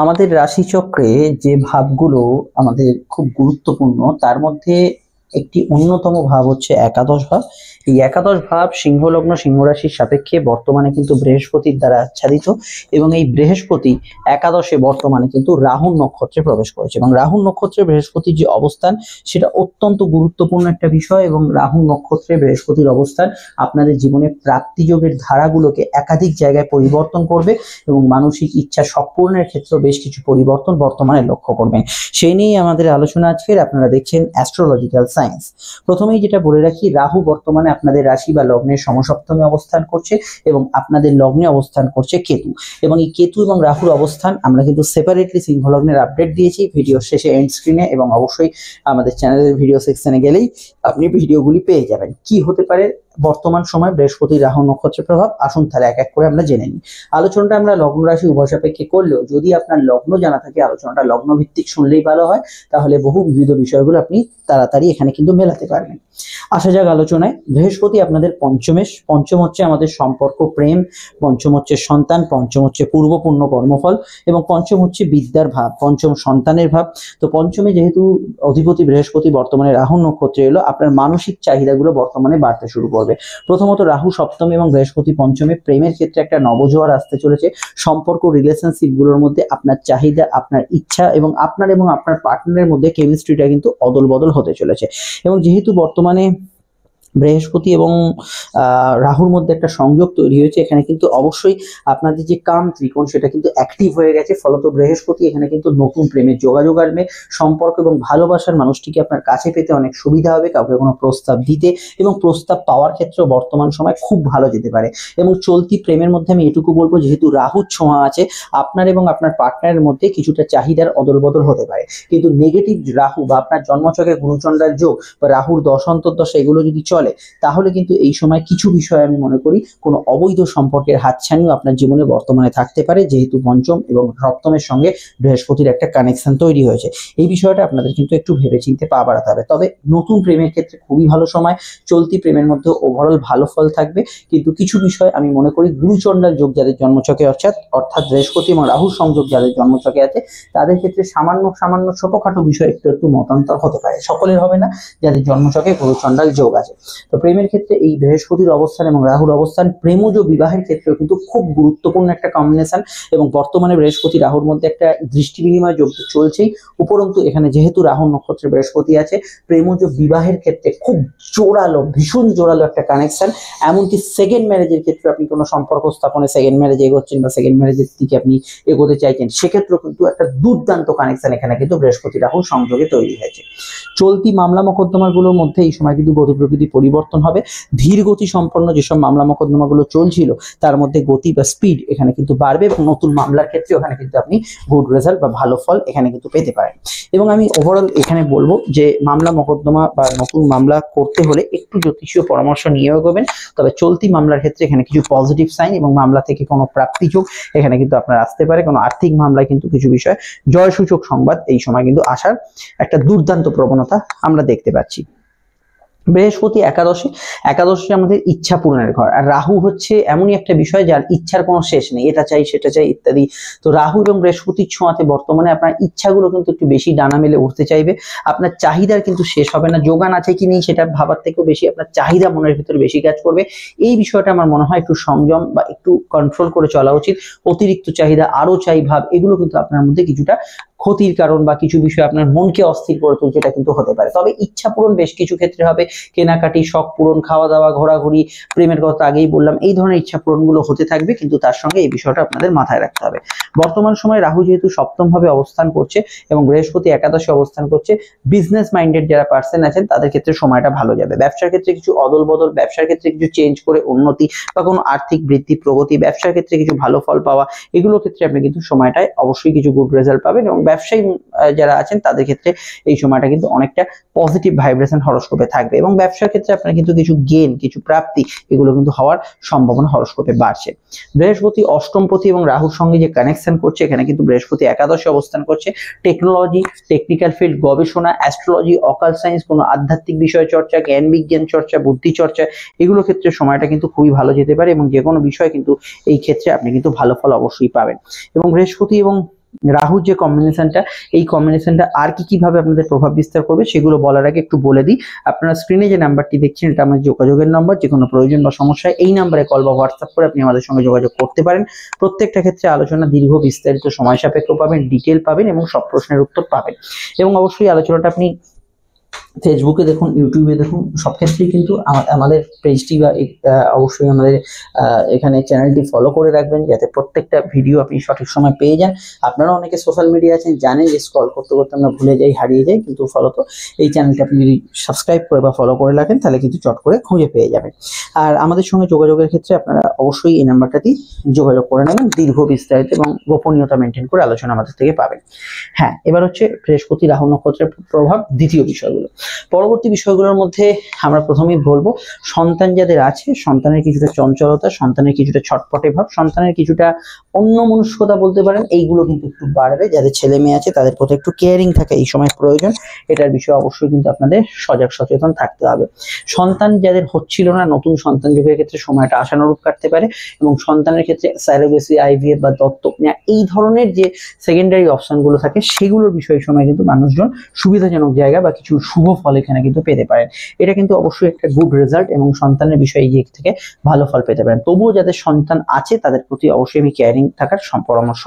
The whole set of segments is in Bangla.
আমাদের রাশিচক্রে যে ভাবগুলো আমাদের খুব গুরুত্বপূর্ণ তার মধ্যে একটি অন্যতম ভাব হচ্ছে একাদশ ভাব। এই একাদশ ভাব সিংহ লগ্ন সিংহ রাশির সাপেক্ষে বর্তমানে কিন্তু বৃহস্পতির দ্বারা আচ্ছাদিত এবং এই বৃহস্পতি একাদশে বর্তমানে কিন্তু রাহু নক্ষত্রে প্রবেশ করেছে এবং রাহু নক্ষত্রে বৃহস্পতির যে অবস্থান সেটা অত্যন্ত গুরুত্বপূর্ণ একটা বিষয়। এবং রাহু নক্ষত্রে বৃহস্পতির অবস্থান আপনাদের জীবনে প্রাপ্তিযোগের ধারাগুলোকে একাধিক জায়গায় পরিবর্তন করবে এবং মানসিক ইচ্ছা সম্পূর্ণের ক্ষেত্রে বেশ কিছু পরিবর্তন বর্তমানে লক্ষ্য করবেন। সেই নিয়েই আমাদের আলোচনা আজকের। আপনারা দেখছেন অ্যাস্ট্রোলজিক্যাল সায়েন্স। প্রথমেই যেটা বলে রাখি, রাহু বর্তমানে আপনাদের রাশি বা লগ্নের সমসপ্তমে অবস্থান করছে এবং আপনাদের লগ্নে অবস্থান করছে কেতু। এবং এই কেতু এবং রাহুর অবস্থান আমরা কিন্তু সেপারেটলি সিংহ লগ্নের আপডেট দিয়েছি ভিডিও শেষে এন্ড স্ক্রিনে, এবং অবশ্যই আমাদের চ্যানেলের ভিডিও সেকশনে গেলেই আপনি ভিডিওগুলি পেয়ে যাবেন। কি হতে পারে বর্তমান সময় বৃহস্পতি রাহু নক্ষত্রের প্রভাব, আসুন তাহলে এক এক করে আমরা জেনে নিই। আলোচনাটা আমরা লগ্ন রাশি উভয় সাপেক্ষে করলেও যদি আপনার লগ্ন জানা থাকে আলোচনাটা লগ্ন ভিত্তিক শুনলেই ভালো হয়, তাহলে বহু বিবিধ বিষয়গুলো আপনি তাড়াতাড়ি এখানে কিন্তু মেলাতে পারবেন। আসা যাক আলোচনায়। বৃহস্পতি আপনাদের পঞ্চমে, পঞ্চম হচ্ছে আমাদের সম্পর্ক প্রেম, পঞ্চম হচ্ছে সন্তান, পঞ্চম হচ্ছে পূর্বপূর্ণ কর্মফল এবং পঞ্চম হচ্ছে বিদ্যার ভাব, পঞ্চম সন্তানের ভাব। তো পঞ্চমে যেহেতু অধিপতি বৃহস্পতি বর্তমানে রাহু নক্ষত্রে এলো, আপনার মানসিক চাহিদাগুলো বর্তমানে বাড়তে শুরু করবে। প্রথমত রাহু সপ্তমে এবং বৃহস্পতি পঞ্চমে, প্রেমের ক্ষেত্রে একটা নবজোয়ার আসতে চলেছে। সম্পর্ক রিলেশনশিপ গুলোর মধ্যে আপনার চাহিদা, আপনার ইচ্ছা এবং আপনার পার্টনারের মধ্যে কেমিস্ট্রিটা কিন্তু অদল বদল হতে চলেছে। এবং যেহেতু বর্তমানে বৃহস্পতি এবং রাহুর মধ্যে একটা সংযোগ তৈরি হয়েছে, এখানে কিন্তু অবশ্যই আপনাদের যে কাম ত্রিকোণ সেটা কিন্তু অ্যাক্টিভ হয়ে গেছে। ফলত বৃহস্পতি এখানে কিন্তু নতুন প্রেমের যোগাযোগ আনবে, সম্পর্ক এবং ভালোবাসার মানুষটিকে আপনার কাছে পেতে অনেক সুবিধা হবে, কাউকে কোনো প্রস্তাব দিতে এবং প্রস্তাব পাওয়ার ক্ষেত্রেও বর্তমান সময় খুব ভালো যেতে পারে। এবং চলতি প্রেমের মধ্যে আমি এটুকু বলবো, যেহেতু রাহুর ছোঁয়া আছে, আপনার এবং আপনার পার্টনারের মধ্যে কিছুটা চাহিদার অদল বদল হতে পারে। কিন্তু নেগেটিভ রাহু বা আপনার জন্মছকে গুরুচণ্ডাল যোগ বা রাহুর দশ অন্তর্দশা এগুলো যদি চলে, তাহলে কিন্তু এই সময় কিছু বিষয় আমি মনে করি কোনো অবৈধ সম্পর্কের হাতছানিও আপনার জীবনে বর্তমানে থাকতে পারে, যেহেতু পঞ্চম এবং সপ্তমের সঙ্গে বৃহস্পতির একটা কানেকশন তৈরি হয়েছে। এই বিষয়টা আপনাদের কিন্তু একটু ভেবেচিন্তে পা বাড়াতে হবে। তবে নতুন প্রেমের ক্ষেত্রে খুবই ভালো সময়, চলতি প্রেমের মধ্যে ওভারঅল ভালো ফল থাকবে। কিন্তু কিছু বিষয় আমি মনে করি গুরুচণ্ডাল যোগ যাদের জন্মছকে অর্থাৎ বৃহস্পতি এবং রাহুর সংযোগ যাদের জন্মছকে আছে, তাদের ক্ষেত্রে সামান্য সামান্য ছোটখাটো বিষয় একটু একটু মতান্তর হতে পারে, সকলের হবে না যাদের জন্মছকে গুরুচণ্ডাল যোগ আছে। তো প্রেমের ক্ষেত্রে এই বৃহস্পতির অবস্থান এবং রাহুর অবস্থান প্রেমজ বিবাহের ক্ষেত্রেও কিন্তু খুব গুরুত্বপূর্ণ একটা কম্বিনেশন। এবং বর্তমানে বৃহস্পতি রাহুর মধ্যে একটা দৃষ্টি বিনিময় যোগ তো চলছেই, উপরন্তু এখানে যেহেতু রাহু নক্ষত্রে বৃহস্পতি আছে, প্রেমজ বিবাহের ক্ষেত্রে খুব জোরালো, ভীষণ জোরালো একটা কানেকশন। এমনকি সেকেন্ড ম্যারেজের ক্ষেত্রে আপনি কোনো সম্পর্ক স্থাপনে সেকেন্ড ম্যারেজে এগোচ্ছেন বা সেকেন্ড ম্যারেজের দিকে আপনি এগোতে চাইছেন, সেক্ষেত্রেও কিন্তু একটা দুর্দান্ত কানেকশন এখানে কিন্তু বৃহস্পতি রাহু সংযোগে তৈরি হয়েছে। চলতি মামলা মোকদ্দমাগুলোর মধ্যে এই সময় কিন্তু গতি প্রকৃতি পরিবর্তন হবে। ধীর গতি সম্পন্ন যেসব মামলা মোকদ্দমাগুলো চলছিল তার মধ্যে গতি বা স্পিড এখানে কিন্তু বাড়বে এবং নতুন মামলার ক্ষেত্রে ওখানে কিন্তু আপনি গুড রেজাল্ট বা ভালো ফল এখানে কিন্তু পেতে পারেন। এবং আমি ওভারঅল এখানে বলবো যে মামলা মোকদ্দমা বা নতুন মামলা করতে হলে একটু জ্যোতিষীয় পরামর্শ নিয়ে এগোবেন। তবে চলতি মামলার ক্ষেত্রে এখানে কিছু পজিটিভ সাইন এবং মামলা থেকে কোনো প্রাপ্তি যোগ এখানে কিন্তু আপনার আসতে পারে। কোনো আর্থিক মামলায় কিন্তু কিছু বিষয় জয়সূচক সংবাদ এই সময় কিন্তু আসার একটা দুর্দান্ত প্রবণতা আমরা দেখতে পাচ্ছি। বৃহস্পতি একাদশে, একাদশে আমাদের ইচ্ছা পূরণের ঘর, আর রাহু হচ্ছে এমনই একটা বিষয় যার ইচ্ছার কোনো শেষ নেই, এটা চাই সেটা চাই ইত্যাদি। তো রাহু এবং বৃহস্পতির ছোঁয়াতে বর্তমানে আপনার ইচ্ছাগুলো কিন্তু একটু বেশি ডানা মেলে উঠতে চাইবে। আপনার চাহিদার কিন্তু শেষ হবে না, যোগান আছে কি নেই সেটা ভাবার থেকেও বেশি আপনার চাহিদা মনের ভিতরে বেশি কাজ করবে। এই বিষয়টা আমার মনে হয় একটু সংযম বা একটু কন্ট্রোল করে চলা উচিত। অতিরিক্ত চাহিদা, আরো চাই ভাব, এগুলো কিন্তু আপনার মধ্যে কিছুটা ক্ষতির কারণ বা কিছু বিষয় আপনার মনকে অস্থির করে তুলছে, এটা কিন্তু হতে পারে। তবে ইচ্ছা পূরণ বেশ কিছু ক্ষেত্রে হবে, কেনাকাটি, শখ পূরণ, খাওয়া দাওয়া, ঘোরাঘুরি, প্রেমের কথা আগেই বললাম, এই ধরনের ইচ্ছা পূরণগুলো হতে থাকবে। কিন্তু তার সঙ্গে এই বিষয়টা আপনাদের মাথায় রাখতে হবে। বর্তমান সময়ে রাহু যেহেতু সপ্তম ভাবে অবস্থান করছে এবং বৃহস্পতি একাদশে অবস্থান করছে, বিজনেস মাইন্ডেড যারা পার্সন আছেন তাদের ক্ষেত্রে সময়টা ভালো যাবে। ব্যবসার ক্ষেত্রে কিছু অদল বদল, ব্যবসার ক্ষেত্রে কিছু চেঞ্জ করে উন্নতি বা কোনো আর্থিক বৃদ্ধি, প্রগতি, ব্যবসার ক্ষেত্রে কিছু ভালো ফল পাওয়া, এগুলোর ক্ষেত্রে আপনি কিন্তু সময়টায় অবশ্যই কিছু গুড রেজাল্ট পাবেন। এবং ব্যবসায়ী যারা আছেন তাদের ক্ষেত্রে এই সময়টা কিন্তু অনেকটা পজিটিভ ভাইব্রেশন হরোস্কোপে থাকবে এবং ব্যবসার ক্ষেত্রে আপনার কিন্তু কিছু গেইন, কিছু প্রাপ্তি এগুলো কিন্তু হওয়ার সম্ভাবনা হরোস্কোপে বাড়ছে। বৃহস্পতি অষ্টমপতি এবং রাহুর সঙ্গে যে কানেকশন করছে, এখানে কিন্তু বৃহস্পতি একাদশে অবস্থান করছে। টেকনোলজি, টেকনিক্যাল ফিল্ড, গবেষণা, অ্যাস্ট্রোলজি, অকাল সায়েন্স, কোনো আধ্যাত্মিক বিষয় চর্চা, জ্ঞান বিজ্ঞান চর্চা, বুদ্ধি চর্চা, এগুলো ক্ষেত্রে সময়টা কিন্তু খুবই ভালো যেতে পারে এবং যে কোনো বিষয় কিন্তু এই ক্ষেত্রে আপনি কিন্তু ভালো ফল অবশ্যই পাবেন। এবং বৃহস্পতি এবং রাহুর যে কম্বিনেশনটা, এই কম্বিনেশনটা আর কিভাবে আপনাদের প্রভাব বিস্তার করবে সেগুলো বলার আগে একটু বলে দিই। আপনারা স্ক্রিনে যে নাম্বারটি দেখছেন এটা আমাদের যোগাযোগের নাম্বার। যে কোনো প্রয়োজন বা সমস্যায় এই নাম্বারে কল বা হোয়াটসঅ্যাপ করে আপনি আমাদের সঙ্গে যোগাযোগ করতে পারেন। প্রত্যেকটা ক্ষেত্রে আলোচনা দীর্ঘ, বিস্তারিত, সময় সাপেক্ষ পাবেন, ডিটেল পাবেন এবং সব প্রশ্নের উত্তর পাবেন। এবং অবশ্যই আলোচনাটা আপনি ফেসবুকে দেখুন, ইউটিউবে দেখুন, সব ক্ষেত্রেই কিন্তু আমাদের পেজটি বা অবশ্যই আমাদের এখানে চ্যানেলটি ফলো করে রাখবেন, যাতে প্রত্যেকটা ভিডিও আপনি সঠিক সময় পেয়ে যান। আপনারা অনেকে সোশ্যাল মিডিয়া আছেন, জানেন যে স্ক্রল করতে করতে আমরা ভুলে যাই, হারিয়ে যাই, কিন্তু ফলত এই চ্যানেলটি আপনি যদি সাবস্ক্রাইব করে বা ফলো করে রাখেন তাহলে কিন্তু চট করে খুঁজে পেয়ে যাবেন। আর আমাদের সঙ্গে যোগাযোগের ক্ষেত্রে আপনারা অবশ্যই এই নাম্বারটাতেই যোগাযোগ করে নেবেন। দীর্ঘ, বিস্তারিত এবং গোপনীয়তা মেনটেন করে আলোচনা আমাদের থেকে পাবেন। হ্যাঁ, এবার হচ্ছে বৃহস্পতি রাহু নক্ষত্রের প্রভাব, দ্বিতীয় বিষয়গুলো। পরবর্তী বিষয়গুলোর মধ্যে আমরা প্রথমেই বলবো সন্তান যাদের আছে, সন্তানের কিছুটা চঞ্চলতা, সন্তানের কিছুটা ছটপটে ভাব, সন্তানের কিছুটা অন্যমনস্কতা বলতে পারেন, এইগুলো কিন্তু একটু বাড়বে। যাদের ছেলে মেয়ে আছে তাদের প্রতি একটু কেয়ারিং থাকে এই সময় প্রয়োজন। এটার বিষয়ে অবশ্যই কিন্তু আপনাদের সজাগ সচেতন থাকতে হবে। সন্তান যাদের হচ্ছিল না, নতুন সন্তান যোগের ক্ষেত্রে সময়টা আশানুরূপ কাটতে পারে এবং সন্তানের ক্ষেত্রে সারোগেসি, আইভিএফ বা দত্তক নেওয়া এই ধরনের যে সেকেন্ডারি অপশনগুলো থাকে সেগুলোর বিষয়ে সময় কিন্তু মানুষজন সুবিধাজনক জায়গা বা কিছু শুভ ফল এখানে কিন্তু পেতে পারেন। এটা কিন্তু অবশ্যই একটা গুড রেজাল্ট এবং সন্তানের বিষয়ে দিক থেকে ভালো ফল পেতে পারেন। তবুও যাদের সন্তান আছে তাদের প্রতি অবশ্যই আমি কেয়ারিং থাকার পরামর্শ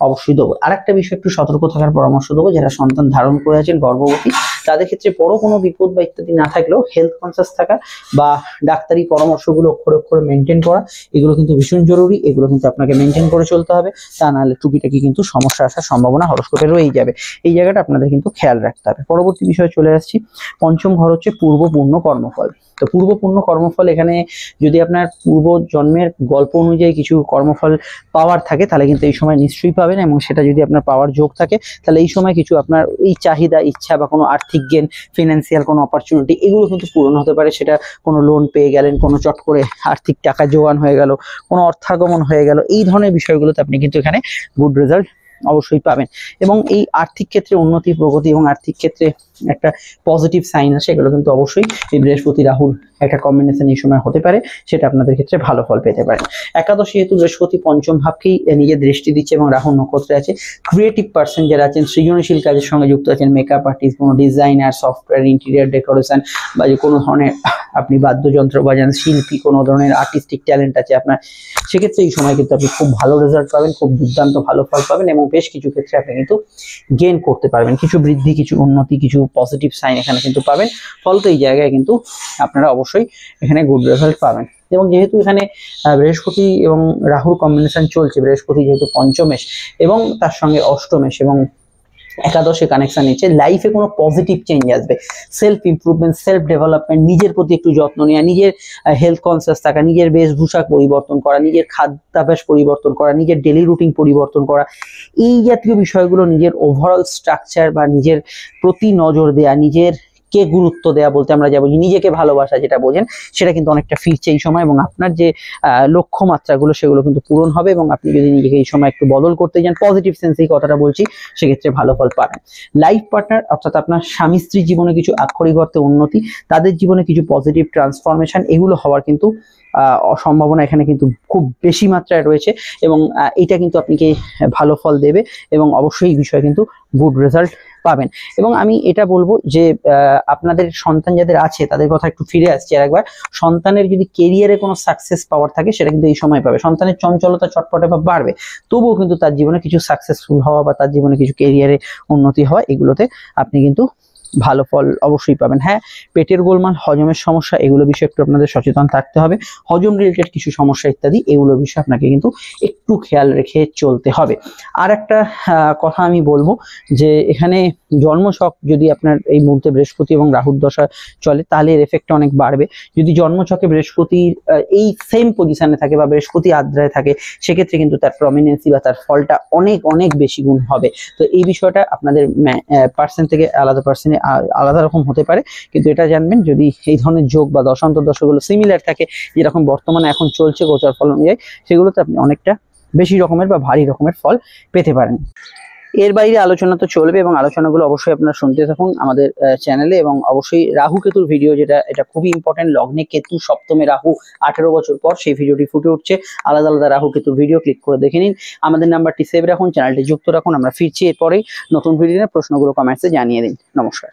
অবশ্যই দেবো। আর একটা বিষয় একটু সতর্ক থাকার পরামর্শ দেবো, যারা সন্তান ধারণ করে আছেন, গর্ভবতী, তাদের ক্ষেত্রে বড় কোনো বিপদ বা ইত্যাদি না থাকলেও হেলথ কনসিয়াস থাকা বা ডাক্তারি পরামর্শগুলো অক্ষরে অক্ষরে মেনটেন করা, এগুলো কিন্তু ভীষণ জরুরি। এগুলো কিন্তু আপনাকে মেনটেন করে চলতে হবে, তা নাহলে টুকিটাকি কিন্তু সমস্যা আসার সম্ভাবনা হরস্কোপে রয়েই যাবে। এই জায়গাটা আপনাদের কিন্তু খেয়াল রাখতে হবে। পরবর্তী বিষয়ে চলে আসছি। পঞ্চম ঘর হচ্ছে পূর্ব পূর্ণ কর্মফল। তো পূর্ব পূর্ণ কর্মফল, এখানে যদি আপনার পূর্ব জন্মের গল্প অনুযায়ী কিছু কর্মফল পাওয়ার থাকে তাহলে কিন্তু এই সময় নিশ্চয়ই পাবেন, এবং সেটা যদি আপনার পাওয়ার যোগ থাকে তাহলে এই সময় কিছু আপনার এই চাহিদা, ইচ্ছা বা কোনো আর্থিক গেন, ফিনান্সিয়াল কোনো অপরচুনিটি, এগুলো কিন্তু পূরণ হতে পারে। সেটা কোনো লোন পেয়ে গেলেন, কোনো চট করে আর্থিক টাকা জোগান হয়ে গেল, কোনো অর্থাগমন হয়ে গেল, এই ধরনের বিষয়গুলোতে আপনি কিন্তু এখানে গুড রেজাল্ট অবশ্যই পাবেন। এবং এই আর্থিক ক্ষেত্রে উন্নতি, প্রগতি এবং আর্থিক ক্ষেত্রে একটা পজিটিভ সাইন আছে, এগুলো কিন্তু অবশ্যই এই বৃহস্পতি রাহুর একটা কম্বিনেশন এই সময় হতে পারে, সেটা আপনাদের ক্ষেত্রে ভালো ফল পেতে পারে। একাদশী যেহেতু বৃহস্পতি পঞ্চম ভাবকেই নিজের দৃষ্টি দিচ্ছে এবং রাহু নক্ষত্রে আছে, ক্রিয়েটিভ পার্সন যারা আছেন, সৃজনশীল কাজের সঙ্গে যুক্ত আছেন, মেকআপ আর্টিস্ট, কোনো ডিজাইনার, সফটওয়্যার, ইন্টেরিয়ার ডেকোরেশন বা যে কোনো ধরনের আপনি বাদ্যযন্ত্র বাজান, শিল্পী, কোনো ধরনের আর্টিস্টিক ট্যালেন্ট আছে আপনার, সেক্ষেত্রে এই সময় কিন্তু আপনি খুব ভালো রেজাল্ট পাবেন, খুব দুর্দান্ত ভালো ফল পাবেন এবং বেশ কিছু ক্ষেত্রে আপনি কিন্তু গেইন করতে পারবেন, কিছু বৃদ্ধি, কিছু উন্নতি, কিছু পজিটিভ সাইন এখানে কিন্তু পাবেন। ফলত এই জায়গায় কিন্তু আপনারা অবশ্যই এখানে গুড রেজাল্ট পাবেন। এবং যেহেতু এখানে বৃহস্পতি এবং রাহুর কম্বিনেশন চলছে, বৃহস্পতি যেহেতু পঞ্চমেশ এবং তার সঙ্গে অষ্টমেশ এবং একাদশে কানেকশন নিচ্ছে, লাইফে কোনো পজিটিভ চেঞ্জ আসবে, সেলফ ইমপ্রুভমেন্ট, সেলফ ডেভেলপমেন্ট, নিজের প্রতি একটু যত্ন নেওয়া, নিজের হেলথ কনসিয়াস থাকা, নিজের বেশভূষা পরিবর্তন করা, নিজের খাদ্যাভ্যাস পরিবর্তন করা, নিজের ডেলি রুটিন পরিবর্তন করা, এই জাতীয় বিষয়গুলো, নিজের ওভারঅল স্ট্রাকচার বা নিজের প্রতি নজর দেয়া, নিজের কে গুরুত্ব দেয়া বলতে আমরা যা বুঝি, নিজেকে ভালোবাসা যেটা বোঝেন, সেটা কিন্তু অনেকটা ফিরছে এই সময় এবং আপনার যে লক্ষ্যমাত্রাগুলো সেগুলো কিন্তু পূরণ হবে। এবং আপনি যদি নিজেকে এই সময় একটু বদল করতে যান, পজিটিভ সেন্সে এই কথাটা বলছি, সেক্ষেত্রে ভালো ফল পাবেন। লাইফ পার্টনার অর্থাৎ আপনার স্বামী স্ত্রীর জীবনে কিছু আক্ষরিক অর্থে উন্নতি, তাদের জীবনে কিছু পজিটিভ ট্রান্সফরমেশন, এগুলো হওয়ার কিন্তু সম্ভাবনা এখানে কিন্তু খুব বেশি মাত্রায় রয়েছে এবং এটা কিন্তু আপনাকে ভালো ফল দেবে এবং অবশ্যই এই বিষয়ে কিন্তু গুড রেজাল্ট পাবেন। এবং আমি এটা বলবো যে আপনাদের সন্তান যাদের আছে তাদের কথা একটু ফিরে আসছে আর একবার, সন্তানের যদি কেরিয়ারে কোনো সাকসেস পাওয়ার থাকে সেটা কিন্তু এই সময় পাবে। সন্তানের চঞ্চলতা, চটপটে বা বাড়বে, তবুও কিন্তু তার জীবনে কিছু সাকসেসফুল হওয়া বা তার জীবনে কিছু কেরিয়ারে উন্নতি হওয়া, এগুলোতে আপনি কিন্তু ভালো ফল অবশ্যই পাবেন। হ্যাঁ, পেটের গোলমাল, হজমের সমস্যা, এগুলো বিষয়ে একটু আপনাদের সচেতন থাকতে হবে। হজম রিলেটেড কিছু সমস্যা ইত্যাদি, এগুলো বিষয়ে আপনাকে কিন্তু একটু খেয়াল রেখে চলতে হবে। আর একটা কথা আমি বলবো যে এখানে জন্মছক যদি আপনার এই মুহূর্তে বৃহস্পতি এবং রাহুর দশা চলে তাহলে এর এফেক্টটা অনেক বাড়বে। যদি জন্মছকে বৃহস্পতির এই সেম পজিশনে থাকে বা বৃহস্পতি আদ্রায় থাকে, সেক্ষেত্রে কিন্তু তার প্রমিনেন্সি বা তার ফলটা অনেক অনেক বেশি গুণ হবে। তো এই বিষয়টা আপনাদের পার্সন থেকে আলাদা পার্সনে আলাদা রকম হতে পারে, কিন্তু এটা জানবেন যদি এই ধরনের যোগ বা দশান্তর্দশাগুলো সিমিলার থাকে, যেরকম বর্তমানে এখন চলছে গোচর ফল অনুযায়ী, সেগুলোতে আপনি অনেকটা বেশি রকমের বা ভারী রকমের ফল পেতে পারেন। এর বাইরে আলোচনা তো চলবে এবং আলোচনাগুলো অবশ্যই আপনারা শুনতে থাকুন আমাদের চ্যানেলে, এবং অবশ্যই রাহু কেতুর ভিডিও, এটা খুবই ইম্পর্টেন্ট। লগ্নে কেতু, সপ্তমে রাহু, 18 বছর পর সেই ভিডিওটি ফুটে উঠছে। আলাদা আলাদা রাহু কেতুর ভিডিও ক্লিক করে দেখে নিন। আমাদের নাম্বারটি সেভ রাখুন, চ্যানেলটি যুক্ত রাখুন। আমরা ফিরছি এরপরেই নতুন ভিডিও নিয়ে। প্রশ্নগুলো কমেন্টসে জানিয়ে দিন। নমস্কার।